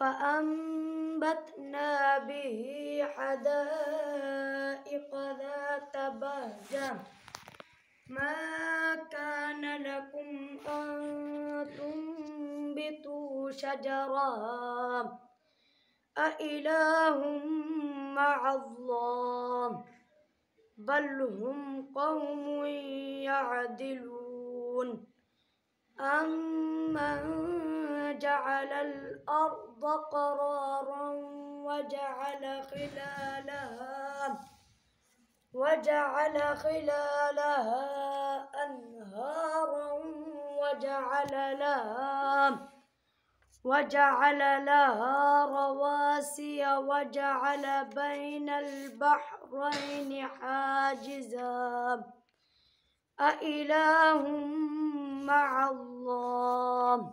فأنبتنا به حدائق ذات بهجة ما كان لكم أن تنبتوا شجرها أإله مع الله بل هم قوم يعدلون أمن جعل الأرض قرارا وجعل خلالها أنهارا وجعل لها رواسي وجعل بين البحرين حاجزا أإله مع الله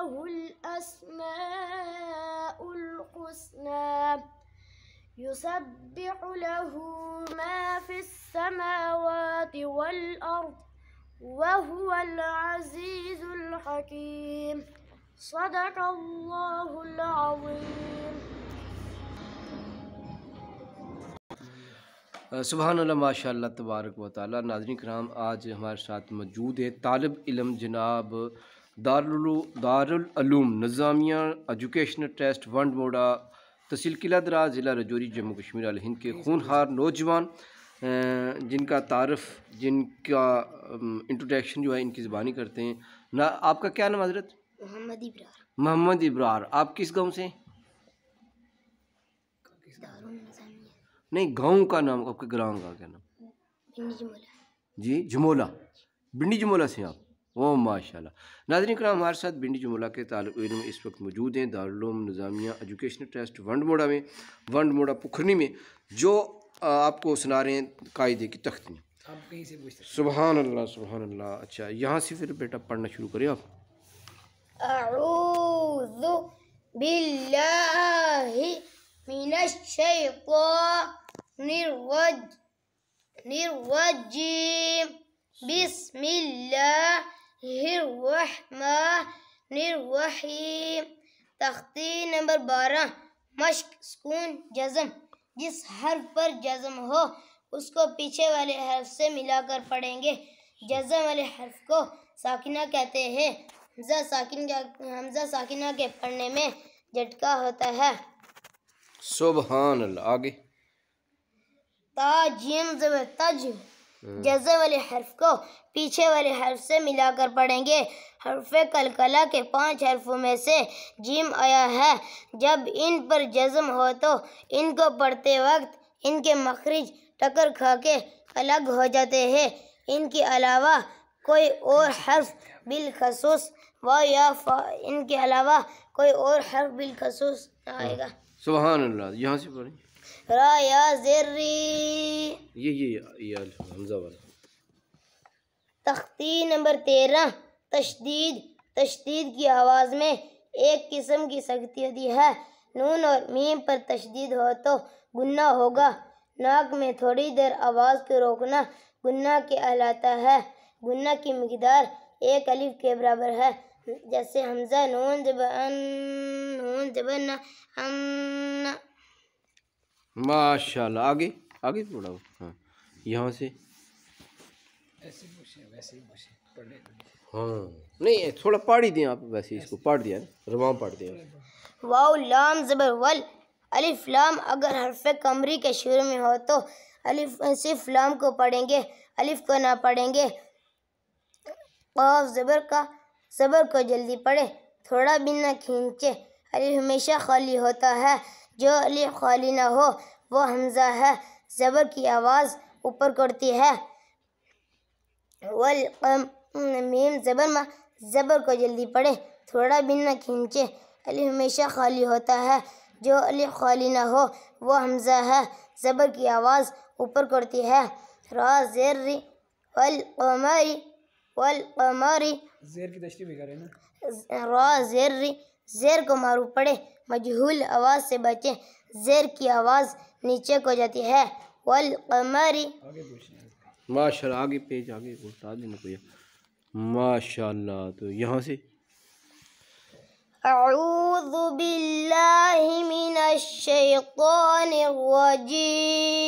له الأسماء الحسنى يسبح له ما في السماوات والأرض وهو العزيز الحكيم صدق الله العظيم. سبحان اللہ، ماشاء اللہ، تبارک و تعالیٰ. ناظرین کرام، آج ہمارے ساتھ موجود ہے طالب علم جناب دارالعلوم نظامیہ ایجوکیشنل ٹرسٹ ونڈ موڈا، تحصیل قلعہ دراز، ضلع رجوری، جموں کشمیر علیہ ہند کے خونخوار نوجوان، جن کا تعارف، جن کا انٹروڈکشن جو ہے ان کی زبانی کرتے ہیں. آپ کا کیا نام حضرت؟ محمد ابرار. محمد ابرار. آپ کس گاؤں سے؟ نہیں، گاؤں کا نام، آپ کے گراؤں کا کیا نام؟ بنڈی جمولہ. جی، جمولہ، بنڈی جمولہ سے آپ. او ماشاء اللہ. ناظرین کرام، ہمارے ساتھ بنڈی جمولہ کے طالب علم اس وقت موجود ہیں دارالعلوم نظامیہ ایجوکیشنل ٹرسٹ ونڈ موڈا میں، ونڈ موڈا پکھرنی میں، جو آپ کو سنا رہے ہیں قاعدے کی تخت میں. آپ کہیں سے پوچھتے ہیں؟ سبحان اللہ، سبحان اللہ. اچھا، یہاں سے پھر بیٹا پڑھنا شروع کریں آپ. اعوذ باللہ من الشیطان الرجیم بسم اللہ الرحمن الرحیم. تختی نمبر 12. مشق سکون جزم. جس حرف پر جزم ہو اس کو پیچھے والے حرف سے ملا کر پڑھیں گے. جزم والے حرف کو ساکنہ کہتے ہیں. حمزہ ساکنہ کے پڑھنے میں جھٹکا ہوتا ہے. سبحان اللہ. آگے. تا جیم زبر تج. جزم والے حرف کو پیچھے والے حرف سے ملا کر پڑھیں گے. حرف کلکلہ کے 5 حرفوں میں سے جیم آیا ہے. جب ان پر جزم ہو تو ان کو پڑھتے وقت ان کے مخرج ٹکر کھا کے الگ ہو جاتے ہیں. ان کے علاوہ کوئی اور حرف بالخصوص ان کے علاوہ کوئی اور حرف بالخصوص نہ آئے گا. سبحان اللہ. یہاں سے پڑھیں. را یا زری. یہ حمزہ والا. تختی نمبر 13. تشدید. تشدید کی آواز میں ایک قسم کی سختی ہوتی ہے. نون اور میم پر تشدید ہو تو گنہ ہوگا. ناک میں تھوڑی دیر آواز کو روکنا گنہ کہلاتا ہے. گنہ کی مقدار 1 الف کے برابر ہے. جیسے حمزہ نون زبر ان، نون زبر نہ، ان. ماشاء اللہ. آگے آگے پڑھاؤ. ہاں، یہاں سے. ایسے پوچھیں، ویسے ہی پوچھیں، پڑھنے دیں. ہاں، نہیں تھوڑا پڑھ ہی دیں آپ. ویسے اس کو پڑھ دیا نا، رواں پڑھ دیں. واو لام زبر ول. الف لام اگر حرف قمری کے شروع میں ہو تو صرف لام کو پڑھیں گے، الف کو نہ پڑھیں گے. قاف زبر کو جلدی پڑھے، تھوڑا بھی نہ کھینچے. الف ہمیشہ خالی ہوتا ہے. جو الف خالی نہ ہو وہ حمزہ ہے. زبر کی آواز اوپر کرتی ہے. میم زبر کو جلدی پڑھے، تھوڑا بھی نہ کھینچے. الف ہمیشہ خالی ہوتا ہے. جو الف خالی نہ ہو وہ حمزہ ہے. زبر کی آواز اوپر کرتی ہے. را زیر والقمری. زیر کی تشریح بھی کریں نا. را زیر کو معروف پڑھے، مجہول آواز سے بچیں. زیر کی آواز نیچے کو جاتی ہے. والقمری. آگے پوچھیں. ماشاء اللہ. آگے پیج آگے اٹھا دینا کوئی. ماشاء اللہ. تو یہاں سے. اعوذ باللہ من الشیطان الرجیم.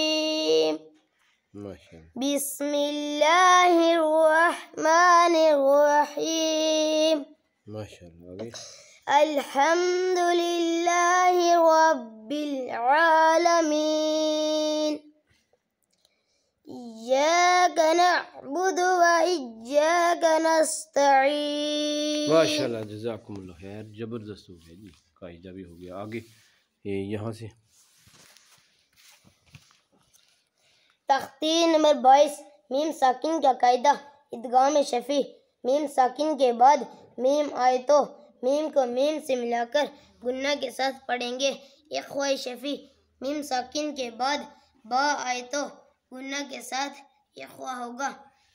بسم اللہ الرحمن الرحیم. ماشاء اللہ. الحمد للہ رب العالمین. ایاک نعبد و ایاک نستعین. ماشاء اللہ. جزاکم اللہ خیر. زبردست ہو گیا جی، قاعدہ بھی ہو گیا. آگے یہاں سے. تختی نمبر 22. میم ساکن کا قاعدہ. ادغام شفیع. میم ساکن کے بعد میم آئے تو میم کو میم سے ملا کر گنہ کے ساتھ پڑھیں گے. اخوہ شفیع. میم ساکن کے بعد با آئے تو گنہ کے ساتھ اخوہ ہوگا.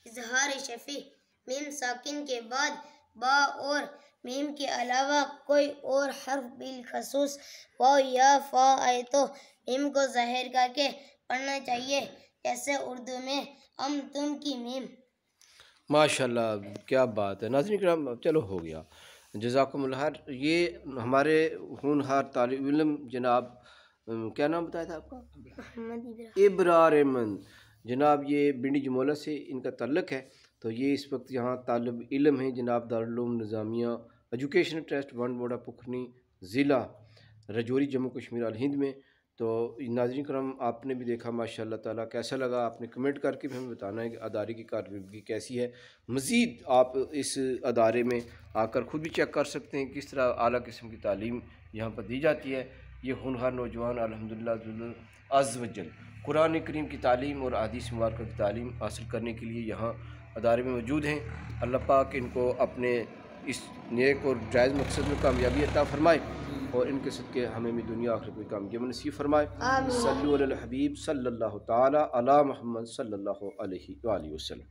اظہار شفیع. میم ساکن کے بعد با اور میم کے علاوہ کوئی اور حرف بالخصوص واو یا فا آئے تو میم کو ظاہر کر کے پڑھنا چاہیے، جیسے اردو میں ہم تم کی میم۔ ماشاءاللہ کیا بات ہے ناظرین کرام، چلو ہو گیا، جزاکم اللہ خیر۔ یہ ہمارے ہونہار طالب علم جناب کیا نام بتایا تھا آپ کا؟ محمد ابراہیم۔ ابرار احمد جناب، یہ بنڈی جمولہ سے ان کا تعلق ہے، تو یہ اس وقت یہاں طالب علم ہیں جناب دارالعلوم نظامیہ ایجوکیشن ٹرسٹ ون بوڑا پکھنی، ضلع رجوری، جموں کشمیر الہند میں۔ تو ناظرین کرام آپ نے بھی دیکھا ماشاء اللہ تعالیٰ، کیسا لگا آپ نے کمنٹ کر کے بھی ہمیں بتانا ہے کہ ادارے کی کارکردگی کیسی ہے۔ مزید آپ اس ادارے میں آ کر خود بھی چیک کر سکتے ہیں کس طرح اعلیٰ قسم کی تعلیم یہاں پر دی جاتی ہے۔ یہ ہونہار نوجوان الحمدللہ عز و جل قرآن کریم کی تعلیم اور احادیث مبارکہ کی تعلیم حاصل کرنے کے لیے یہاں ادارے میں موجود ہیں۔ اللہ پاک ان کو اپنے اس نیک اور جائز مقصد میں کامیابی عطا فرمائے، اور ان کے صدقے ہمیں بھی دنیا آخرت میں کامیابی نصیب فرمائے۔ آمین۔ صلو علی الحبیب صلی اللہ تعالی علی محمد صلی اللہ علیہ وآلہ وسلم۔